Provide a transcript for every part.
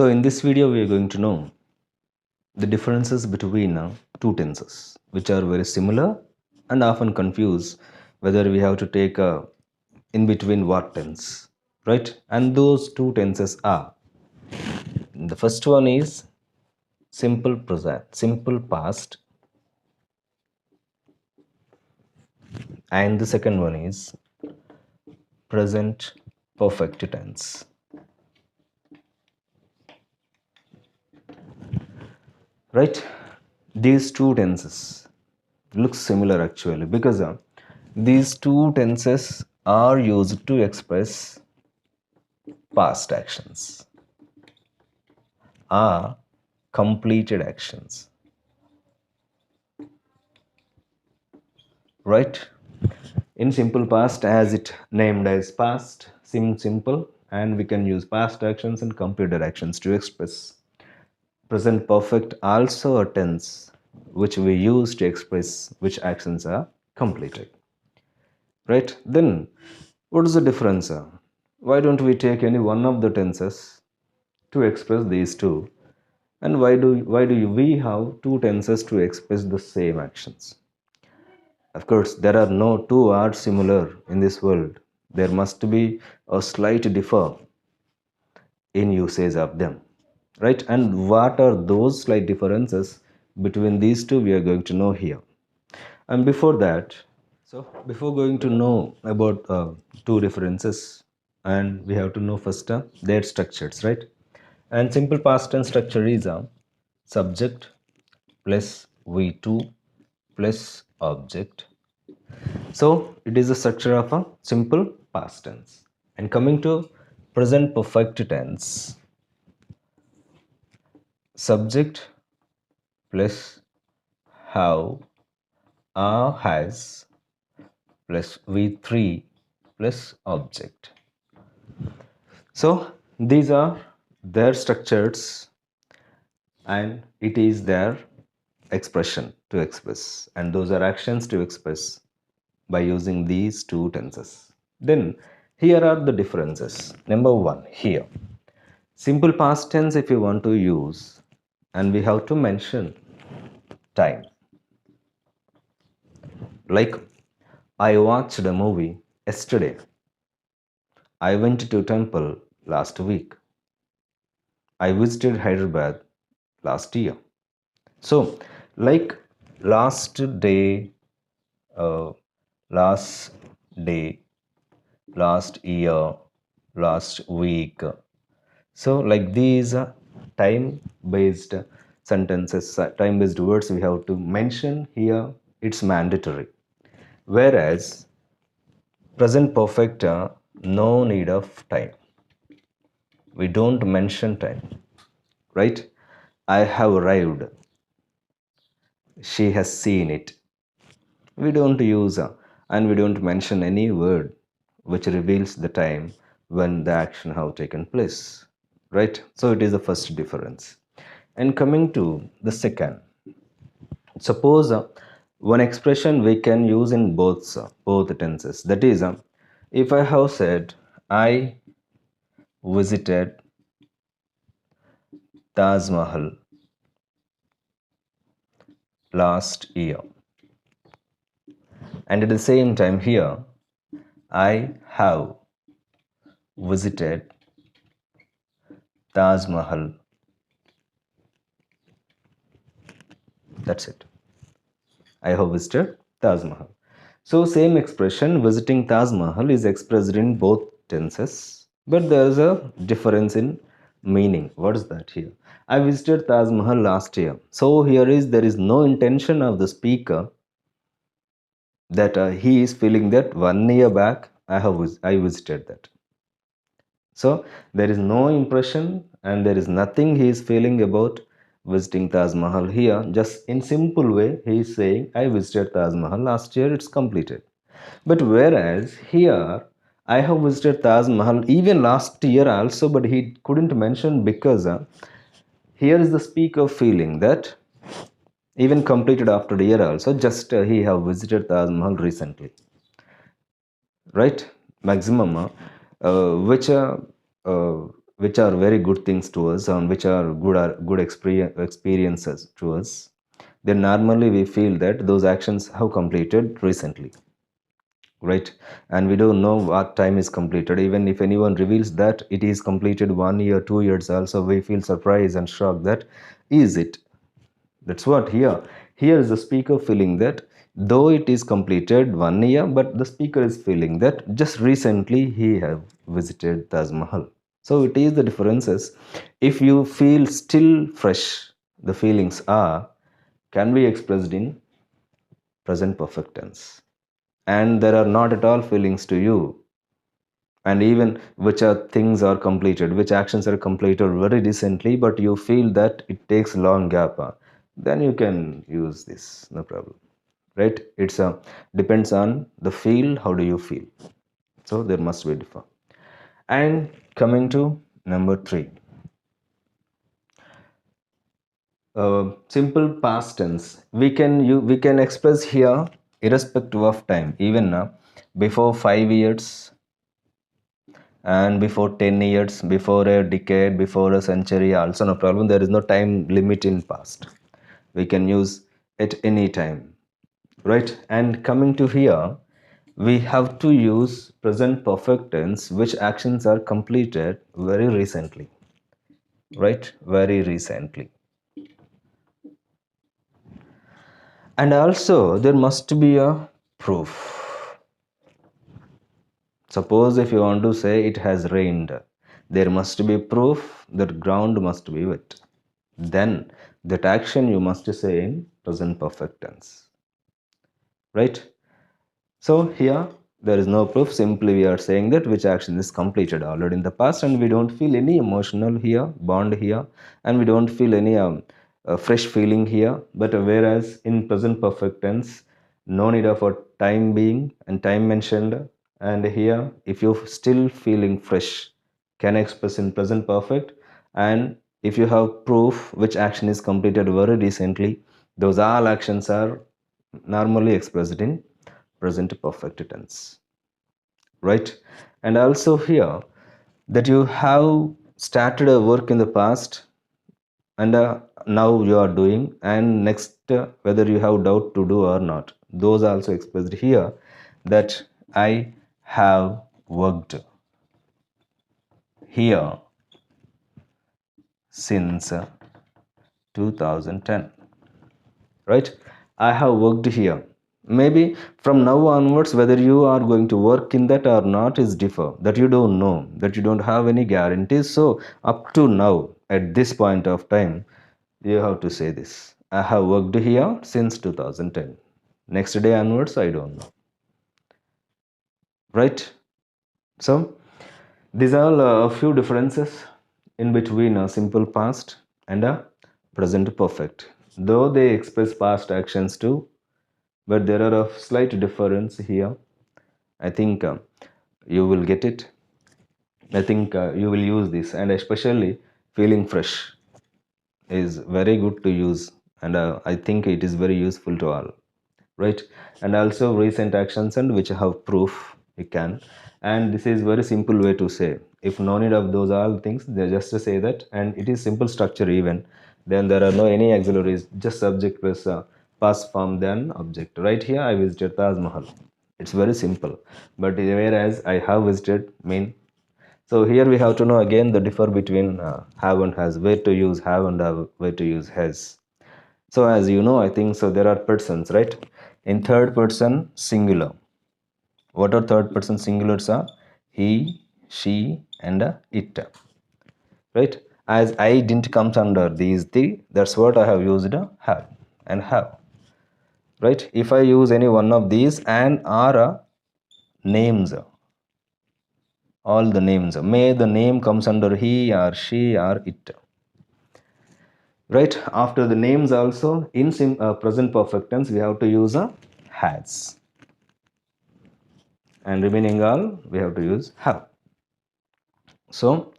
So in this video, we are going to know the differences between two tenses, which are very similar and often confuse whether we have to take a in between what tense, right? And those two tenses are, the first one is simple present, simple past, and the second one is present perfect tense. Right? These two tenses look similar actually because these two tenses are used to express past actions, are completed actions, right? In simple past, as it named as past, seems simple, and we can use past actions and completed actions to express. Present perfect also a tense which we use to express which actions are completed, right? Then what is the difference? Why don't we take any one of the tenses to express these two, and why do we have two tenses to express the same actions? Of course, there are no two are similar in this world. There must be a slight differ in usage of them, right? And what are those slight differences between these two, we are going to know here. And before that, so before going to know about two differences, and we have to know first their structures, right? And simple past tense structure is a subject plus V2 plus object. So it is the structure of a simple past tense. And coming to present perfect tense, subject plus have, are, has plus V3 plus object. So these are their structures and it is their expression to express, and those are actions to express by using these two tenses. Then here are the differences. Number one, here simple past tense, if you want to use, and we have to mention time, like I watched a movie yesterday, I went to temple last week, I visited Hyderabad last year. So like last day, uh, last day, last year, last week. So like these time based sentences, time based words we have to mention here, it's mandatory. Whereas present perfect, no need of time. We don't mention time, right? I have arrived. She has seen it. We don't use and we don't mention any word which reveals the time when the action have taken place, right? So it is the first difference. And coming to the second, suppose one expression we can use in both tenses, that is if I have said I visited Taj Mahal last year, and at the same time here I have visited Taj Mahal. That's it. I have visited Taj Mahal. So same expression visiting Taj Mahal is expressed in both tenses, but there is a difference in meaning. What is that here? I visited Taj Mahal last year. So here is there is no intention of the speaker that he is feeling that 1 year back I visited that. So there is no impression and there is nothing he is feeling about visiting Taj Mahal here. Just in simple way, he is saying, I visited Taj Mahal last year, it's completed. But whereas here, I have visited Taj Mahal even last year also, but he couldn't mention because here is the speaker feeling that even completed after a year also, just he have visited Taj Mahal recently, right? Maximum uh, which uh, uh, which are very good things to us and which are good experiences to us, then normally we feel that those actions have completed recently, right? And we don't know what time is completed. Even if anyone reveals that it is completed 1 year, 2 years, also we feel surprised and shocked that is it. That's what here is the speaker feeling that though it is completed 1 year, but the speaker is feeling that just recently he have visited Taj Mahal. So it is the differences. If you feel still fresh, the feelings are can be expressed in present perfect tense. And there are not at all feelings to you. And even which are things are completed, which actions are completed very recently, but you feel that it takes long gap, then you can use this, no problem, right? It's a depends on the feel. How do you feel? So there must be a differ. And coming to number 3, simple past tense. We can express here irrespective of time, even before 5 years and before 10 years, before a decade, before a century, also no problem. There is no time limit in past. We can use at any time, right? And coming to here, we have to use present perfect tense, which actions are completed very recently, right? Very recently. And also there must be a proof. Suppose if you want to say it has rained, there must be proof that ground must be wet. Then that action you must say in present perfect tense, right? So here there is no proof, simply we are saying that which action is completed already in the past, and we don't feel any emotional here bond here, and we don't feel any fresh feeling here. But whereas in present perfect tense, no need of a time being and time mentioned, and here if you still feeling fresh, can express in present perfect. And if you have proof which action is completed very recently, those all actions are normally expressed in present perfect tense, right? And also here that you have started a work in the past, and now you are doing, and next whether you have doubt to do or not, those are also expressed here, that I have worked here since 2010, right? I have worked here. Maybe from now onwards, whether you are going to work in that or not is differ, that you don't know, that you don't have any guarantees. So up to now, at this point of time, you have to say this: I have worked here since 2010. Next day onwards, I don't know, right? So these are a few differences in between a simple past and a present perfect, though they express past actions too, but there are a slight difference here. I think you will get it. I think you will use this, and especially feeling fresh is very good to use, and I think it is very useful to all, right? And also recent actions and which have proof you can, and this is very simple way to say. If no need of those all things, they just to say that, and it is simple structure even. Then there are no any auxiliaries, just subject plus past form then object. Right here, I visited Taj Mahal. It's very simple, but whereas I have visited mean. So here we have to know again the differ between have and has, where to use have and where to use has. So as you know, I think so there are persons, right? In third person singular. What are third person singulars are? He, she, and it. Right? As I didn't comes under these three, that's what I have used have and have. Right? If I use any one of these and are names, all the names, may the name comes under he or she or it. Right? After the names also, in present perfect tense, we have to use a has, and remaining all we have to use have. So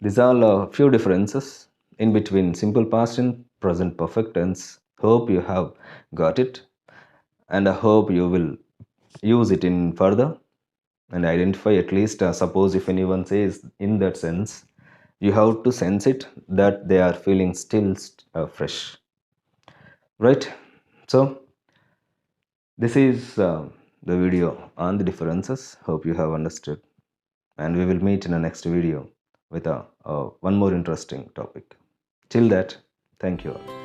these are a few differences in between simple past and present perfect tense. Hope you have got it, and I hope you will use it in further and identify at least suppose if anyone says in that sense, You have to sense it that they are feeling still fresh, right? So this is the video on the differences. Hope you have understood, and we will meet in the next video with one more interesting topic. Till that, thank you all.